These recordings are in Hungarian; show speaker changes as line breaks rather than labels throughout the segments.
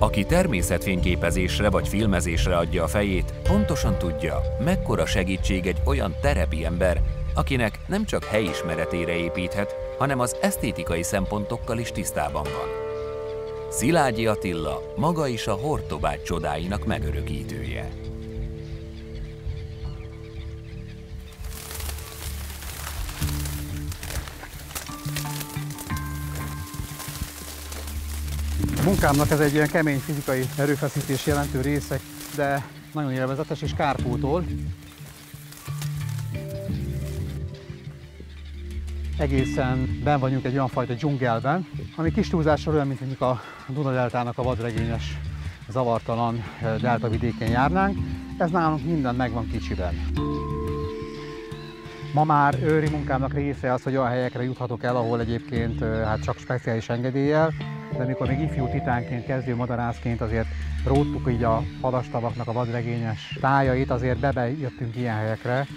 Aki természetfényképezésre vagy filmezésre adja a fejét, pontosan tudja, mekkora segítség egy olyan terepi ember, akinek nem csak helyismeretére építhet, hanem az esztétikai szempontokkal is tisztában van. Szilágyi Attila maga is a Hortobágy csodáinak megörökítője.
A munkámnak ez egy ilyen kemény fizikai erőfeszítés jelentő része, de nagyon élvezetes és kárpótol. Egészen benn vagyunk egy olyan fajta dzsungelben, ami kis túlzással olyan, mint mondjuk a Duna-deltának a vadregényes, zavartalan deltavidéken járnánk. Ez nálunk minden megvan kicsiben. Ma már őri munkámnak része az, hogy olyan helyekre juthatok el, ahol egyébként csak speciális engedéllyel, de mikor még ifjú titánként, kezdő madarászként azért róttuk így a hadastavaknak a vadregényes tájait, azért bejöttünk ilyen helyekre.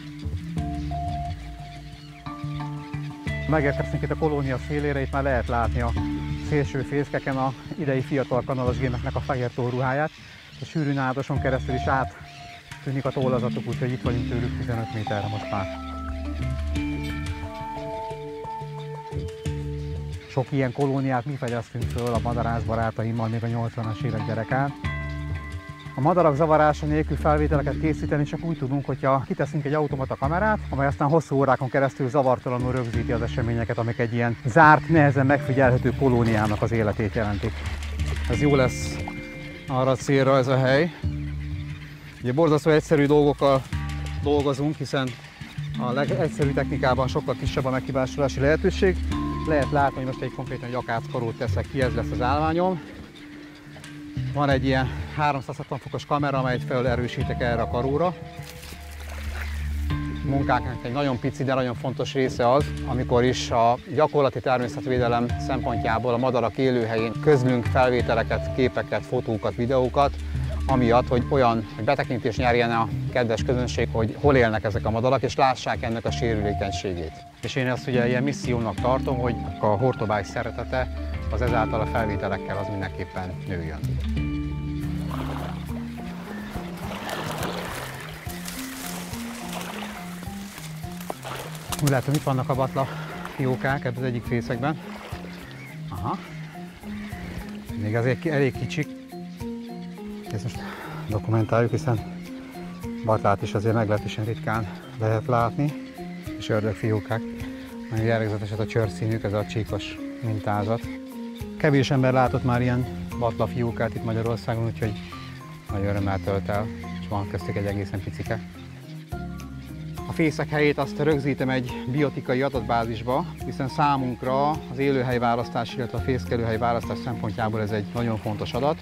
Megérkeztünk itt a kolónia szélére, itt már lehet látni a szélső fészkeken a idei fiatal kanalas gémeknek a fehér tollruháját. A sűrű nádason keresztül is áttűnik a tollazatuk, úgyhogy itt vagyunk tőlük 15 méterre most már. Sok ilyen kolóniát mi fegyeztünk föl a madarász barátaimmal még a 80-as évek gyerekán. A madarak zavarása nélkül felvételeket készíteni csak úgy tudunk, hogyha kiteszünk egy automata kamerát, amely aztán hosszú órákon keresztül zavartalanul rögzíti az eseményeket, amik egy ilyen zárt, nehezen megfigyelhető kolóniának az életét jelentik. Ez jó lesz arra a célra ez a hely. Ugye borzasztó egyszerű dolgokkal dolgozunk, hiszen a legegyszerűbb technikában sokkal kisebb a meghibásolási lehetőség. Lehet látni, hogy most egy konkrétan egy akác teszek ki, ez lesz az állványom. Van egy ilyen 360 fokos kamera, amelyet felül erősítek erre a karóra. A munkánknak egy nagyon pici, de nagyon fontos része az, amikor is a gyakorlati természetvédelem szempontjából a madarak élőhelyén közlünk felvételeket, képeket, fotókat, videókat, amiatt, hogy betekintést nyerjen a kedves közönség, hogy hol élnek ezek a madarak, és lássák ennek a sérülékenységét. És én ezt ugye ilyen missziónak tartom, hogy a Hortobágy szeretete az ezáltal a felvételekkel az mindenképpen nőjön. Úgy látom, itt vannak a batla fiókák ebben az egyik fészekben. Aha. Még azért elég kicsik. Ezt most dokumentáljuk, hiszen batlát is azért meglehetősen ritkán lehet látni, és ördögfiókák. Nagyon jellegzetes ez a csőrszínük, ez a csíkos mintázat. Kevés ember látott már ilyen batlafiókát itt Magyarországon, úgyhogy nagy örömmel tölt el, és van köztük egy egészen picike. A fészek helyét azt rögzítem egy biotikai adatbázisba, hiszen számunkra az élőhelyválasztás, illetve a fészkelőhely választás szempontjából ez egy nagyon fontos adat.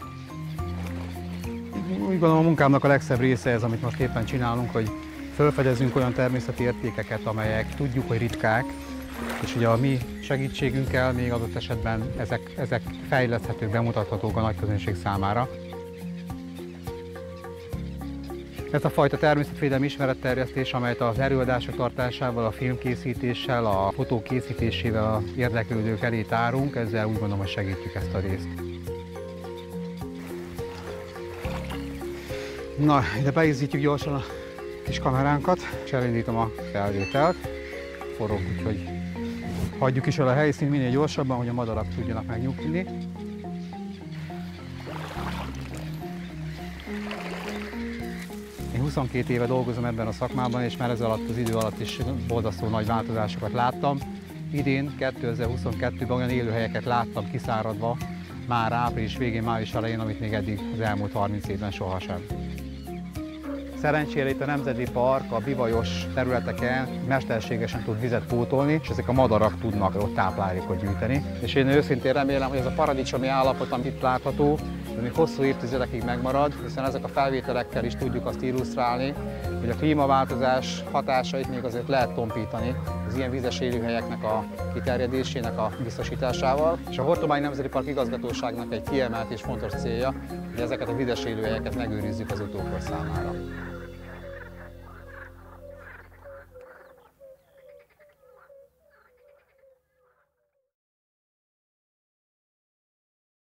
Úgy gondolom, a munkámnak a legszebb része ez, amit most éppen csinálunk, hogy felfedezünk olyan természeti értékeket, amelyek tudjuk, hogy ritkák, és ugye a mi segítségünkkel még adott esetben ezek fejleszthetők, bemutathatók a nagyközönség számára. Ez a fajta természetvédelmi ismeretterjesztés, amelyet az előadások tartásával, a filmkészítéssel, a fotók készítésével az érdeklődők elé tárunk, ezzel úgy gondolom, hogy segítjük ezt a részt. Na, ide beízítjük gyorsan a kis kameránkat, és elindítom a felvételt. Forog, úgyhogy hagyjuk is el a helyszínt minél gyorsabban, hogy a madarak tudjanak megnyugodni. Én 22 éve dolgozom ebben a szakmában, és már ez alatt az idő alatt is borzasztó nagy változásokat láttam. Idén, 2022-ben olyan élőhelyeket láttam kiszáradva, már április végén, május elején, amit még eddig az elmúlt 30 évben sohasem. Szerencsére itt a Nemzeti Park a bivajos területeken mesterségesen tud vizet pótolni, és ezek a madarak tudnak ott táplálékot gyűjteni. És én őszintén remélem, hogy ez a paradicsomi állapot, amit itt látható, ez még hosszú évtizedekig megmarad, hiszen ezek a felvételekkel is tudjuk azt illusztrálni, hogy a klímaváltozás hatásait még azért lehet tompítani az ilyen vizes élőhelyeknek a kiterjedésének a biztosításával. És a Hortobágyi Nemzeti Park igazgatóságnak egy kiemelt és fontos célja, hogy ezeket a vizes élőhelyeket megőrizzük az utókor számára.